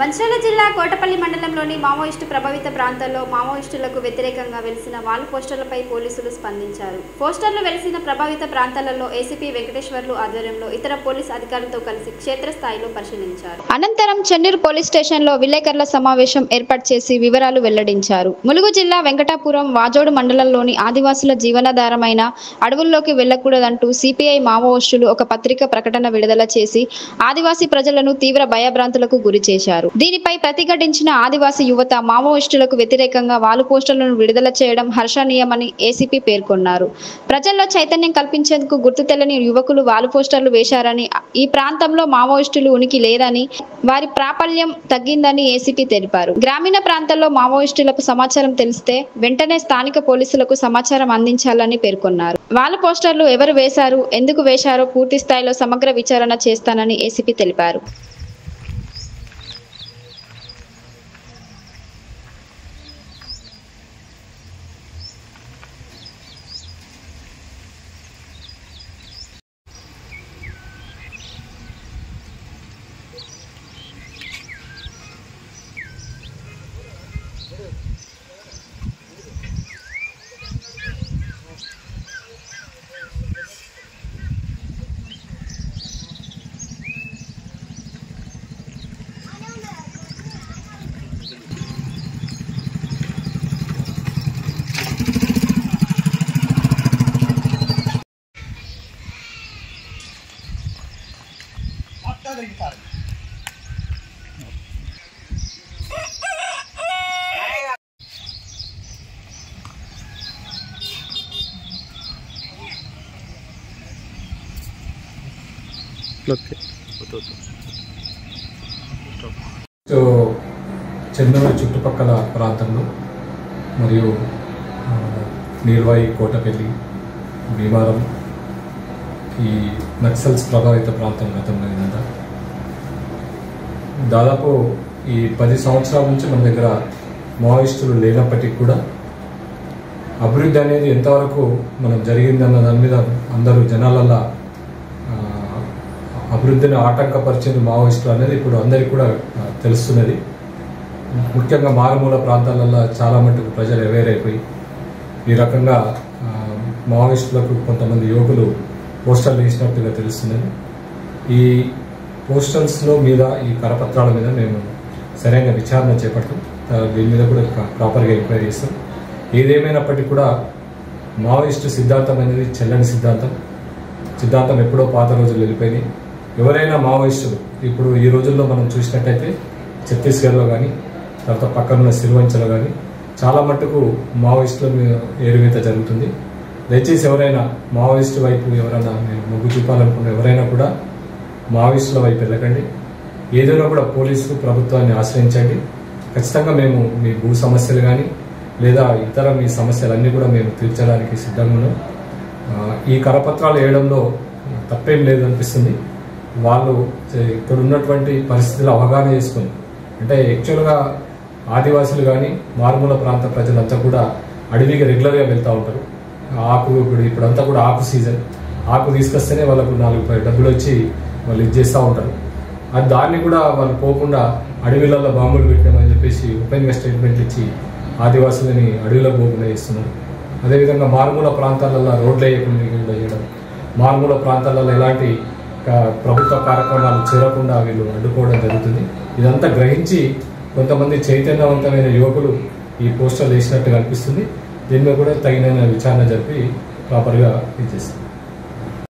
మంచిర్యాల జిల్లా కోటపల్లి మండలంలోని మావోయిస్టు ప్రభావిత ప్రాంతాల్లో మావోయిస్టులకు వ్యతిరేకంగా వెలిసిన వాల్ పోస్టర్లపై పోలీసులు స్పందించారు. పోస్టర్లు వెలిసిన ప్రభావిత ప్రాంతాలలో ఏసీపీ వెంకటేశ్వర్లు ఆధ్వర్యంలో ఇతర పోలీస్ అధికారులతో కలిసి క్షేత్రస్థాయిలో పరిశీలించారు. అనంతరం చెన్నూరు పోలీస్ స్టేషన్లో విలేకరుల సమావేశం ఏర్పాటు చేసి వివరాలు వెల్లడించారు. ములుగు జిల్లా వెంకటాపురం వాజోడు మండలంలోని ఆదివాసుల జీవనాధారమైన అడవుల్లోకి వెళ్లకూడదంటూ సిపిఐ మావోయిస్టులు ఒక పత్రిక ప్రకటన విడుదల చేసి ఆదివాసీ ప్రజలను తీవ్ర భయభ్రాంతులకు గురి చేశారు. దీనిపై ప్రతిఘటించిన ఆదివాసీ యువత మావోయిస్టులకు వ్యతిరేకంగా వాలు పోస్టర్లను విడుదల చేయడం హర్షణీయమని ఏసీపీ పేర్కొన్నారు. ప్రజల్లో చైతన్యం కల్పించేందుకు గుర్తు తెలియని యువకులు వాలు పోస్టర్లు వేశారని, ఈ ప్రాంతంలో మావోయిస్టులు ఉనికి లేదని, వారి ప్రాబల్యం తగ్గిందని ఏసీపీ తెలిపారు. గ్రామీణ ప్రాంతాల్లో మావోయిస్టులకు సమాచారం తెలిస్తే వెంటనే స్థానిక పోలీసులకు సమాచారం అందించాలని పేర్కొన్నారు. వాలు పోస్టర్లు ఎవరు వేశారు, ఎందుకు వేశారో పూర్తి స్థాయిలో సమగ్ర విచారణ చేస్తానని ఏసీపీ తెలిపారు. చెన్నూరు చుట్టుపక్కల ప్రాంతంలో మరియు నీర్వాయి, కోటపల్లి, భీమారం ఈ నక్సల్స్ ప్రభావిత ప్రాంతం గతంలో ఇదంతా దాదాపు ఈ 10 సంవత్సరాల నుంచి మన దగ్గర మావోయిస్టులు లేనప్పటికీ కూడా అభివృద్ధి అనేది ఎంతవరకు మనం జరిగిందన్న దాని మీద అందరూ జనాలల్లా అభివృద్ధిని ఆటంకపరిచేది మావోయిస్టులు అనేది ఇప్పుడు అందరికీ కూడా తెలుస్తున్నది. ముఖ్యంగా మారుమూల ప్రాంతాలలో చాలా మటుకు ప్రజలు అవేర్ అయిపోయి ఈ రకంగా మావోయిస్టులకు కొంతమంది యువకులు పోస్టర్లు వేసినట్టుగా తెలుస్తున్నది. ఈ పోస్టర్స్లో మీద, ఈ కరపత్రాల మీద మేము సరైన విచారణ చేపట్టాం. దీని మీద కూడా ప్రాపర్గా ఎంక్వైరీ చేస్తాం. ఏదేమైనప్పటికీ కూడా మావోయిస్టు సిద్ధాంతం అనేది చెల్లని సిద్ధాంతం ఎప్పుడో పాత రోజులు వెళ్ళిపోయినాయి. ఎవరైనా మావోయిస్టులు ఇప్పుడు ఈ రోజుల్లో మనం చూసినట్టయితే ఛత్తీస్గఢ్లో కానీ, తర్వాత పక్కనున్న సిరివంచలో కానీ చాలా మట్టుకు మావోయిస్టుల ఏరువేత జరుగుతుంది. దయచేసి ఎవరైనా మావోయిస్టు వైపు ఎవరైనా మొగ్గు చూపాలనుకున్న ఎవరైనా కూడా మావోయిస్టుల వైపు వెళ్ళకండి. ఏదైనా కూడా పోలీసులు, ప్రభుత్వాన్ని ఆశ్రయించండి. ఖచ్చితంగా మేము మీ భూ సమస్యలు కానీ లేదా ఇతర మీ సమస్యలన్నీ కూడా మేము తీర్చడానికి సిద్ధంగా ఉన్నాం. ఈ కరపత్రాలు వేయడంలో తప్పేం లేదు అనిపిస్తుంది. వాళ్ళు ఇక్కడ ఉన్నటువంటి పరిస్థితులు అవగాహన చేసుకుని, అంటే యాక్చువల్గా ఆదివాసులు కానీ మారుమూల ప్రాంత ప్రజలంతా కూడా అడవికి రెగ్యులర్గా వెళ్తూ ఉంటారు. ఆకు ఇప్పుడంతా కూడా ఆకు సీజన్. ఆకు తీసుకొస్తేనే వాళ్ళకు 4 డబ్బులు వచ్చి వాళ్ళు ఇది చేస్తూ ఉంటారు. అది దాన్ని కూడా వాళ్ళు పోకుండా అడవిలలో బాంబులు పెట్టామని చెప్పేసి ఓపెన్గా స్టేట్మెంట్లు ఇచ్చి ఆదివాసులని అడవిలో పోకుండా చేస్తున్నారు. అదేవిధంగా మారుమూల ప్రాంతాలలో రోడ్లు వేయకుండా చేయడం, మారుమూల ప్రాంతాలలో ఎలాంటి ప్రభుత్వ కార్యక్రమాలు చేరకుండా వీళ్ళు అడ్డుకోవడం జరుగుతుంది. ఇదంతా గ్రహించి కొంతమంది చైతన్యవంతమైన యువకులు ఈ పోస్టర్లు వేసినట్టుగా అనిపిస్తుంది. దీని మీద కూడా తగిన విచారణ జరిపి ప్రాపర్గా ఇది చేస్తారు.